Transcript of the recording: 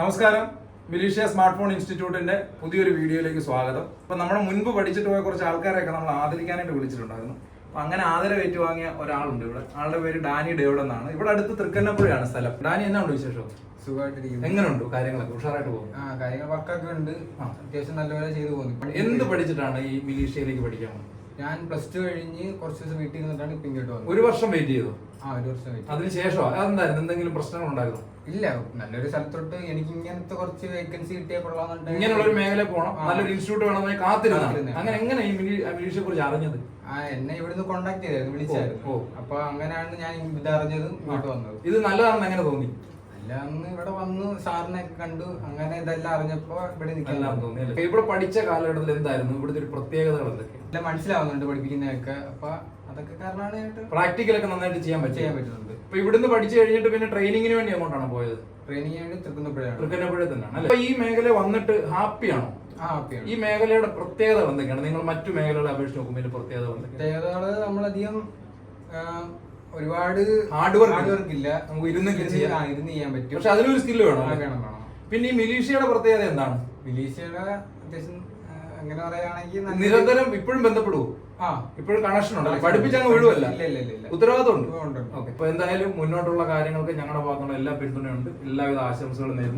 നമസ്കാരം. Militia smart phone ഇൻസ്റ്റിറ്റ്യൂട്ടിന്റെ പുതിയൊരു വീഡിയോയിലേക്ക് സ്വാഗതം. അപ്പൊ നമ്മൾ മുൻപ് പഠിച്ചിട്ട് പോയ കുറച്ച് ആൾക്കാരെയൊക്കെ നമ്മൾ ആദരിക്കാനായിട്ട് വിളിച്ചിട്ടുണ്ടായിരുന്നു. അപ്പൊ അങ്ങനെ ആദരവ് ഏറ്റുവാങ്ങിയ ഒരാളുണ്ട് ഇവിടെ. ആളുടെ പേര് ഡാനി ഡേവിഡ് എന്നാണ്. ഇവിടെ അടുത്ത് തൃക്കന്നപ്പുഴയാണ് സ്ഥലം. ഡാനി, എന്നാണ് വിശേഷം? സുഖമായിട്ടിരിക്കുന്നു. എങ്ങനെയുണ്ട് കാര്യങ്ങളൊക്കെ? ഉഷാറായിട്ട് പോകും? കാര്യങ്ങൾ വർക്കൊക്കെ ഉണ്ട്. അത്യാവശ്യം നല്ലപോലെ ചെയ്തു പോകുന്നു. എന്ത് പഠിച്ചിട്ടാണ് ഈ മിലീഷ്യയിലേക്ക് പഠിക്കാൻ വന്നത്? ഞാൻ +2 കഴിഞ്ഞ് കുറച്ച് ദിവസം വീട്ടിൽ നിന്നിട്ടാണ് ഇപ്പൊ ഇങ്ങോട്ട് വന്നത്. ഒരു വർഷം വെയിറ്റ് ചെയ്തു? ഒരു വർഷം വെയിറ്റ്. അതിനുശേഷം അതെന്തായിരുന്നു? എന്തെങ്കിലും പ്രശ്നങ്ങൾ ഉണ്ടായിരുന്നു? ഇല്ല, നല്ലൊരു സ്ഥലത്തോട്ട് എനിക്ക് ഇങ്ങനത്തെ കുറച്ച് വേക്കൻസി കിട്ടിയാൽ കൊള്ളാന്നുണ്ട്. ഇങ്ങനെയുള്ള ഒരു മേഖല പോകണം, നല്ലൊരു ഇൻസ്റ്റിറ്റ്യൂട്ട് വേണമെന്ന് കാത്തിരുന്നു. അങ്ങനെ എങ്ങനെ ഈ മിലീഷ്യയെ കുറിച്ച് അറിഞ്ഞത്? എന്നെ ഇവിടുന്ന് കോണ്ടാക്ട് ചെയ്തായിരുന്നു, വിളിച്ചായിരുന്നു. അപ്പൊ അങ്ങനെയാണ് ഞാൻ ഇതറിഞ്ഞതും ഇങ്ങോട്ട് വന്നത്. ഇത് നല്ലതാണെന്ന് എങ്ങനെ തോന്നി? അന്ന് ഇവിടെ വന്നു സാറിനെ കണ്ടു, അങ്ങനെ ഇതെല്ലാം അറിഞ്ഞപ്പോ ഇവിടെ നിൽക്കാൻ തോന്നി. ഇവിടെ പഠിച്ച കാലഘട്ടത്തിൽ എന്തായിരുന്നു ഇവിടുത്തെ ഒരു പ്രത്യേകതകൾ എന്തൊക്കെ? എല്ലാം മനസ്സിലാവുന്നുണ്ട് പഠിപ്പിക്കുന്നതൊക്കെ. അപ്പൊ അതൊക്കെ കാരണമാണ് പ്രാക്ടിക്കലൊക്കെ നന്നായിട്ട് ചെയ്യാൻ പറ്റുന്നുണ്ട്. അപ്പൊ ഇവിടുന്ന് പഠിച്ചു കഴിഞ്ഞിട്ട് പിന്നെ ട്രെയിനിങ്ങിന് വേണ്ടി അങ്ങോട്ടാണ് പോയത്? ട്രെയിനിങ് വേണ്ടി തൃക്കുന്നപ്പുഴയാണ്. തൃക്കുന്നപ്പുഴ തന്നെയാണ് അല്ലെ? ഈ മേഖല വന്നിട്ട് ഹാപ്പിയാണോ? ഹാപ്പിയാണ്. ഈ മേഖലയുടെ പ്രത്യേകത എന്തൊക്കെയാണ്? നിങ്ങൾ മറ്റു മേഖലകളെ അപേക്ഷിച്ച് നോക്കുമ്പോൾ പ്രത്യേകത പ്രത്യേകതകള് നമ്മളധികം ഒരുപാട് ഹാർഡ് വർക്ക് ഇല്ല. നമുക്ക് ഇരുന്ന് ചെയ്യാൻ പറ്റും. പക്ഷെ അതിനൊരു സ്കില്ല് വേണം. വേണം. പിന്നെ ഈ മിലീഷ്യയുടെ പ്രത്യേകത എന്താണ്? മിലീഷ്യയുടെ അത്യാവശ്യം അങ്ങനെ പറയുകയാണെങ്കിൽ നിരന്തരം ഇപ്പോഴും ബന്ധപ്പെടുവോ? ഇപ്പോഴും കണക്ഷൻ ഉണ്ടല്ലോ, പഠിപ്പിച്ചങ്ങ് വീഴുവല്ല, ഉത്തരവാദിത്വം ഉണ്ട്. ഇപ്പൊ എന്തായാലും മുന്നോട്ടുള്ള കാര്യങ്ങൾക്ക് ഞങ്ങളുടെ ഭാഗത്തുള്ള എല്ലാ പിന്തുണയുണ്ട്. എല്ലാവിധ ആശംസകളും നേരുന്നു.